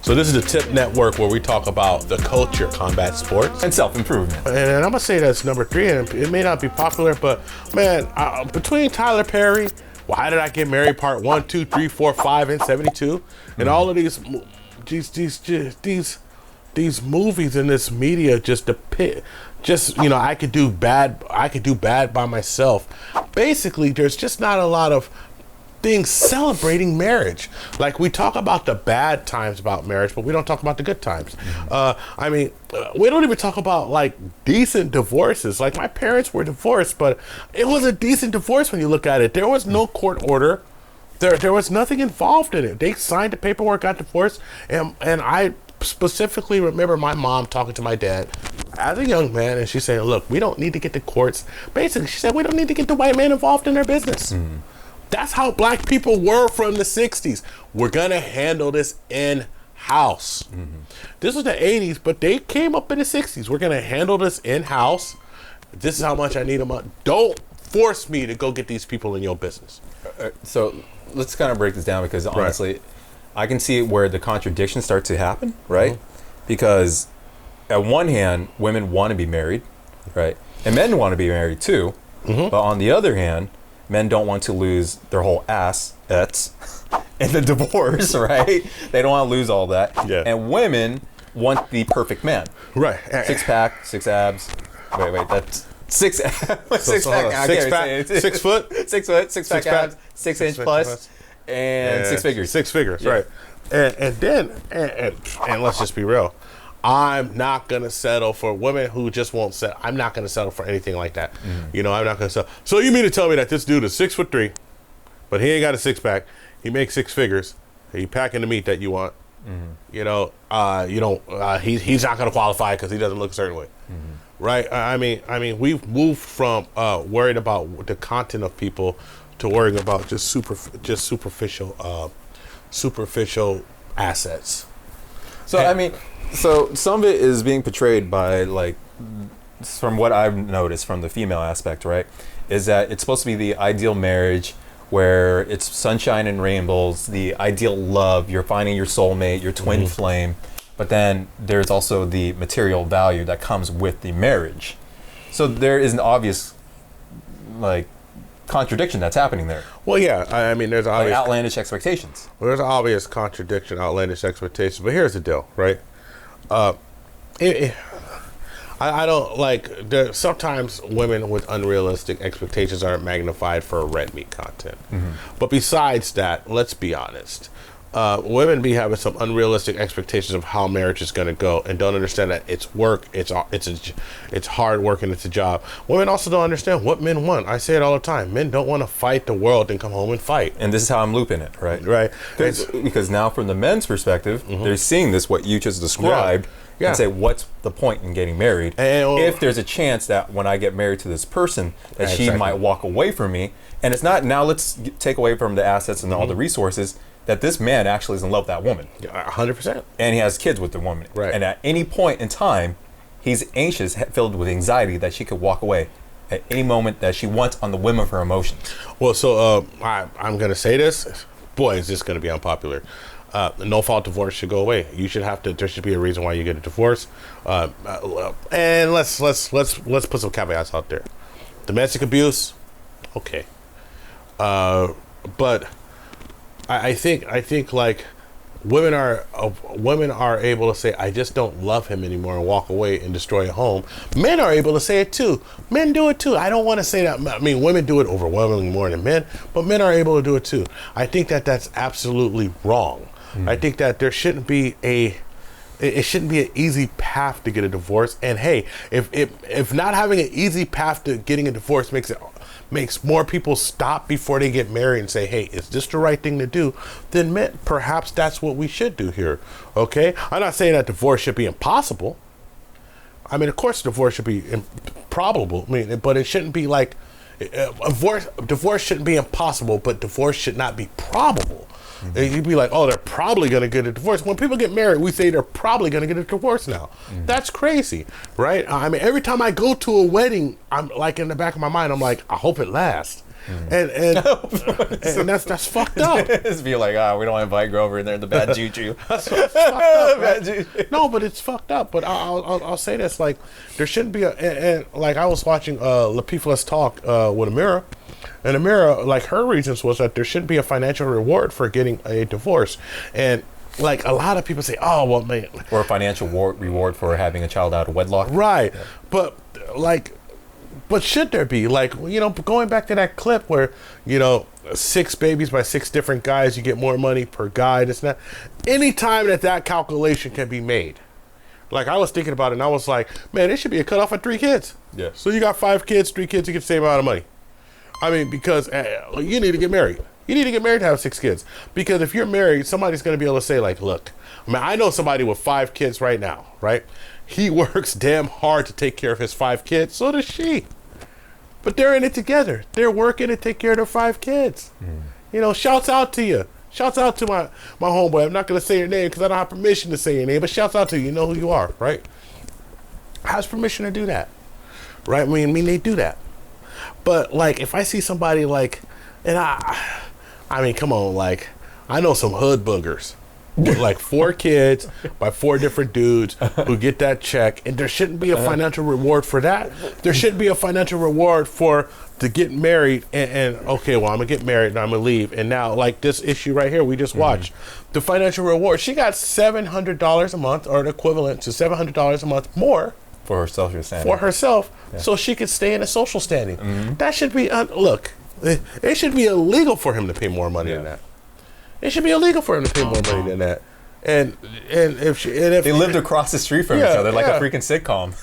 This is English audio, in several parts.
So this is the TIP Network, where we talk about the culture, combat sports, and self-improvement. And I'm gonna say that's number 3, and it may not be popular, but man, between Tyler Perry, Why Did I Get Married, Part 1, 2, 3, 4, 5, and 72, and all of these movies in this media just depict, I could do bad by myself. Basically, there's just not a lot of things celebrating marriage. Like, we talk about the bad times about marriage, but we don't talk about the good times. We don't even talk about like decent divorces. Like, my parents were divorced, but it was a decent divorce when you look at it. There was no court order. There was nothing involved in it. They signed the paperwork, got divorced, and I specifically remember my mom talking to my dad as a young man, and she saying, look, we don't need to get the courts. Basically, she said, we don't need to get the white man involved in their business. That's how black people were from the 60s. We're going to handle this in-house. This was the 80s, but they came up in the 60s. We're going to handle this in-house. This is how much I need them. Don't force me to go get these people in your business. So let's kind of break this down, because honestly, I can see where the contradictions start to happen, right? Because at one hand, women want to be married, right? And men want to be married too. But on the other hand, men don't want to lose their whole assets in the divorce, right? They don't want to lose all that. Yeah. And women want the perfect man. Right. 6-pack, 6 abs. Wait, that's 6 abs. 6 pack. 6 foot? 6 foot, 6-pack abs, 6 inch plus, and 6 figures. 6 figures, right. And then let's just be real. I'm not going to settle for women who just won't settle. I'm not going to settle for anything like that. I'm not going to settle. So you mean to tell me that this dude is 6'3", but he ain't got a 6-pack. He makes 6 figures. He packing the meat that you want. He's not going to qualify because he doesn't look a certain way. Right? I mean, we've moved from worried about the content of people to worrying about just superficial assets. So some of it is being portrayed by, like, from what I've noticed from the female aspect, right, is that it's supposed to be the ideal marriage where it's sunshine and rainbows, the ideal love, you're finding your soulmate, your twin flame, but then there's also the material value that comes with the marriage. So there is an obvious, like, contradiction that's happening there. Well, yeah, I mean, there's obvious, like, outlandish expectations. Well, there's an obvious contradiction, outlandish expectations. But here's the deal, right? I don't like. Sometimes women with unrealistic expectations are magnified for red meat content. But besides that, let's be honest. Women be having some unrealistic expectations of how marriage is going to go, and don't understand that it's work, it's hard work, and it's a job. Women also don't understand what men want. I say it all the time. Men don't want to fight the world and come home and fight. And this is how I'm looping it, right? Right. Because now, from the men's perspective, they're seeing this, what you just described, and say, what's the point in getting married? And, if there's a chance that when I get married to this person, that she might walk away from me, and it's not, now let's take away from the assets and all the resources, that this man actually is in love with that woman. 100%. And he has kids with the woman. Right. And at any point in time, he's anxious, filled with anxiety that she could walk away at any moment that she wants on the whim of her emotions. Well, so I'm going to say this. Boy, is this going to be unpopular. No fault divorce should go away. There should be a reason why you get a divorce. And let's put some caveats out there. Domestic abuse, okay. But I think like women are able to say, I just don't love him anymore, and walk away and destroy a home. Men are able to say it too. Men do it too. I don't want to say that. I mean, women do it overwhelmingly more than men, but men are able to do it too. I think that that's absolutely wrong. I think that there shouldn't be it shouldn't be an easy path to get a divorce. And hey, if not having an easy path to getting a divorce makes more people stop before they get married and say, hey, is this the right thing to do? Then perhaps that's what we should do here. Okay? I'm not saying that divorce should be impossible. I mean, of course, divorce should be probable. I mean, but it shouldn't be like divorce shouldn't be impossible, but divorce should not be probable. You'd be like, oh, they're probably going to get a divorce. When people get married, we say they're probably going to get a divorce now. That's crazy, right? I mean, every time I go to a wedding, I'm like, in the back of my mind, I'm like, I hope it lasts. and that's fucked up. Just be like, we don't invite Grover in there, the bad juju. That's fucked up, right? No, but it's fucked up. But I'll say this, like, there shouldn't be and like I was watching Let's Talk with Amira, and Amira, like, her reasons was that there shouldn't be a financial reward for getting a divorce, and like a lot of people say, oh well, man, or a financial reward for having a child out of wedlock, right? Yeah. But should there be, like, you know, going back to that clip where, you know, 6 babies by 6 different guys, you get more money per guy. It's not any time that calculation can be made. Like, I was thinking about it, and I was like, man, it should be a cutoff at 3 kids. Yeah. So you got 5 kids, 3 kids, you get the same amount of money. I mean, because you need to get married. You need to get married to have 6 kids. Because if you're married, somebody's going to be able to say, like, look, I mean, I know somebody with 5 kids right now, right? He works damn hard to take care of his 5 kids. So does she. But they're in it together. They're working to take care of their 5 kids. You know, shouts out to you. Shouts out to my homeboy. I'm not going to say your name because I don't have permission to say your name, but shouts out to you. You know who you are, right? Has permission to do that, right? I mean, they do that. But, like, if I see somebody, like, and I mean, come on, like, I know some hood boogers with like 4 kids by 4 different dudes who get that check, and there shouldn't be a financial reward for that. There shouldn't be a financial reward to get married and okay, well, I'm gonna get married and I'm gonna leave, and now, like, this issue right here we just watched, the financial reward, she got $700 a month, or the equivalent to $700 a month more for herself, so she could stay in a social standing. That should be look, it should be illegal for him to pay more money than that. It should be illegal for him to pay more money than that. And if they lived across the street from each other, like a freaking sitcom.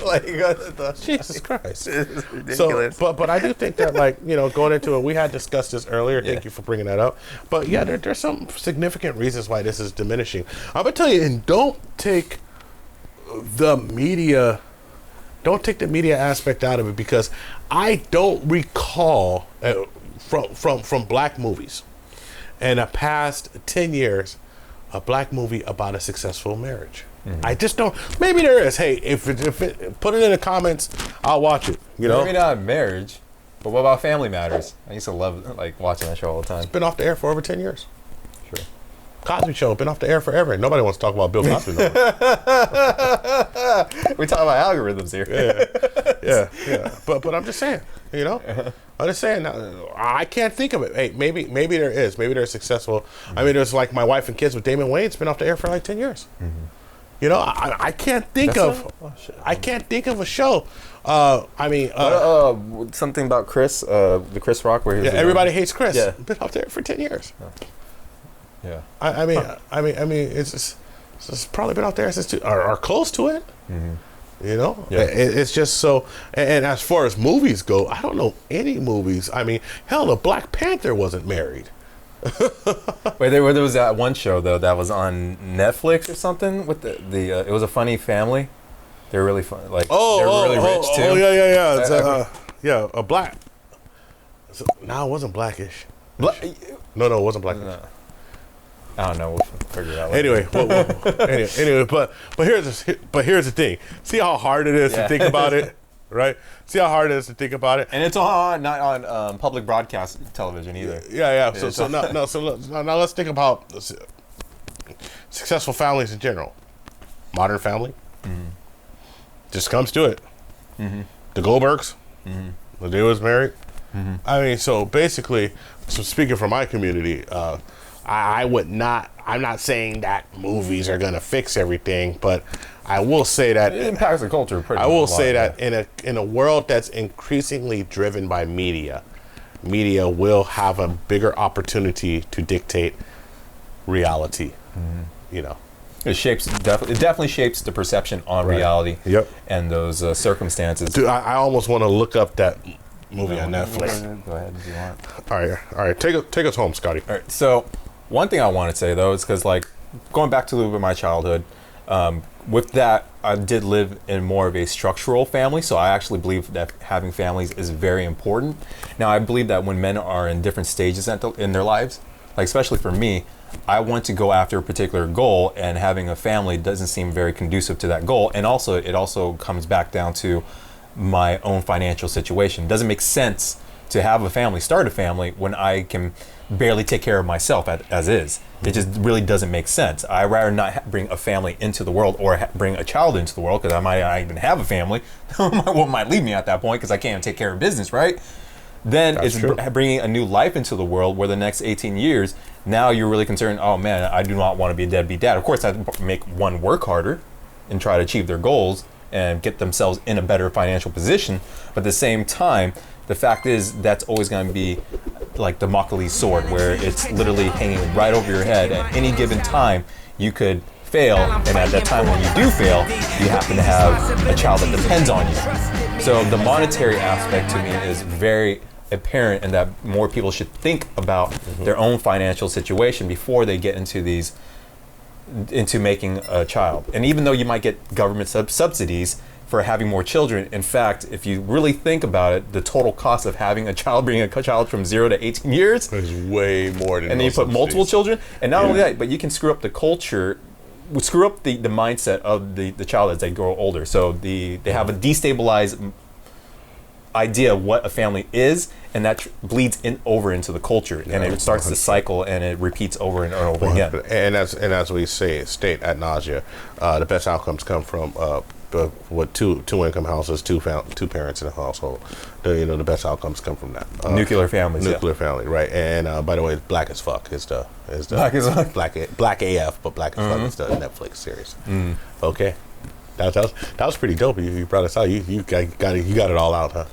Like, Jesus Christ. It's ridiculous. So, but I do think that, like, you know, going into it, we had discussed this earlier. Thank you for bringing that up. But yeah, there's some significant reasons why this is diminishing. I'm gonna tell you, and don't take the media aspect out of it, because I don't recall from black movies in the past 10 years a black movie about a successful marriage. I just don't. Maybe there is. Hey, if it, put it in the comments, I'll watch it. You know, maybe not marriage, but what about Family Matters? I used to love, like, watching that show all the time. It's been off the air for over 10 years. Sure. Cosby Show been off the air forever. Nobody wants to talk about Bill Cosby no more. We talk about algorithms here. Yeah. But I'm just saying, you know. I'm just saying, I can't think of it. Hey, maybe there is. Maybe they're successful. I mean, there's like My Wife and Kids with Damon Wayans. It's been off the air for like 10 years. You know, I can't think I can't think of a show. I mean, something about Chris, the Chris Rock, where Everybody Hates Chris. Yeah, been off there for 10 years. Yeah. I mean, it's probably been out there since or close to it. You know, it's just so. And as far as movies go, I don't know any movies. I mean, hell, the Black Panther wasn't married. Wait, there was that one show though that was on Netflix or something with the it was a funny family. They're really fun. Like they're really rich too. Oh yeah. A black. No, it wasn't Blackish. No, it wasn't Blackish. No. I don't know. We'll figure it out later. Anyway, but here's the thing. See how hard it is to think about it, right? See how hard it is to think about it. And it's not on public broadcast television either. Yeah. So now let's think about successful families in general. Modern Family. Just comes to it. The Goldbergs. The dude was married. I mean, so basically, speaking for my community, I'm not saying that movies are gonna fix everything, but I will say that it impacts the culture pretty much. I will say that in a world that's increasingly driven by media will have a bigger opportunity to dictate reality. You know, it definitely shapes the perception on reality. And those circumstances. Dude, I almost want to look up that movie on Netflix. Go ahead if you want. All right. Take us home, Scotty. All right. So one thing I want to say though is because, like, going back to a little bit of my childhood, with that I did live in more of a structural family, so I actually believe that having families is very important. Now I believe that when men are in different stages in their lives, like especially for me, I want to go after a particular goal, and having a family doesn't seem very conducive to that goal. And also it also comes back down to my own financial situation. It doesn't make sense to have a family, start a family, when I can barely take care of myself as is. It just really doesn't make sense. I'd rather not bring a family into the world, or bring a child into the world, because I might not even have a family. What might leave me at that point, because I can't take care of business, right? Then That's it's true. bringing a new life into the world, where the next 18 years, now you're really concerned, oh man, I do not want to be a deadbeat dad. Of course, I'd make one work harder and try to achieve their goals and get themselves in a better financial position. But at the same time, the fact is, that's always going to be like the Damocles sword, where it's literally hanging right over your head. At any given time, you could fail, and at that time when you do fail, you happen to have a child that depends on you. So the monetary aspect to me is very apparent, and that more people should think about their own financial situation before they get into making a child. And even though you might get government subsidies for having more children, in fact, if you really think about it, the total cost of having a child, bringing a child from 0 to 18 years, It's way more than. and then you put multiple children, and not only that, but you can screw up the culture, screw up the mindset of the child as they grow older. So they have a destabilized idea of what a family is, and that bleeds over into the culture, and it starts the cycle, and it repeats over and over again. And as we state ad nausea, the best outcomes come from what two income houses, two parents in a household. The best outcomes come from that. Nuclear families. Nuclear family, right? And by the way, Black as Fuck is the Black as Fuck. Black AF, but Black as Fuck is the Netflix series. Okay, that was pretty dope. You brought us out. You got it all out, huh?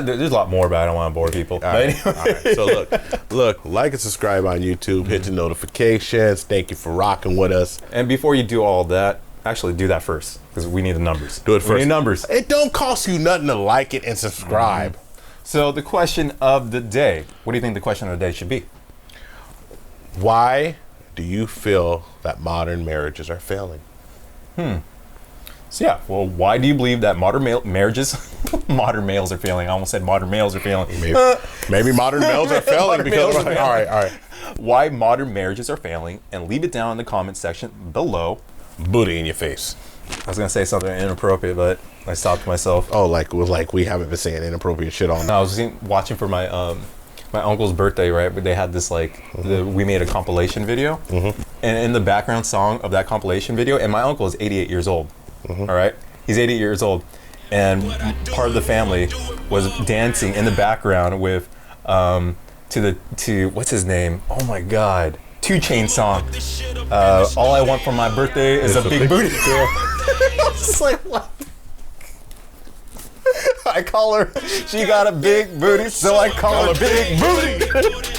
There's a lot more, but I don't want to bore people. All right. So look, like and subscribe on YouTube. Hit the notifications. Thank you for rocking with us. And before you do all that, actually do that first, because we need the numbers. Do it first. We need numbers. It don't cost you nothing to like it and subscribe. So the question of the day. What do you think the question of the day should be? Why do you feel that modern marriages are failing? So yeah, well, why do you believe that modern marriages, modern males are failing? I almost said modern males are failing. Maybe modern males are failing because. All right. Why modern marriages are failing, and leave it down in the comment section below. Booty in your face. I was gonna say something inappropriate, but I stopped myself. Oh, like we haven't been saying inappropriate shit all night. I was watching for my my uncle's birthday, right? But they had this we made a compilation video, and in the background song of that compilation video, and my uncle is 88 years old. All right, he's 88 years old, and part of the family was dancing in the background with to what's his name? Oh my God, 2 Chainz song. All I want for my birthday is a big booty. It's like, what? I call her, she got a big booty, so I call her big booty.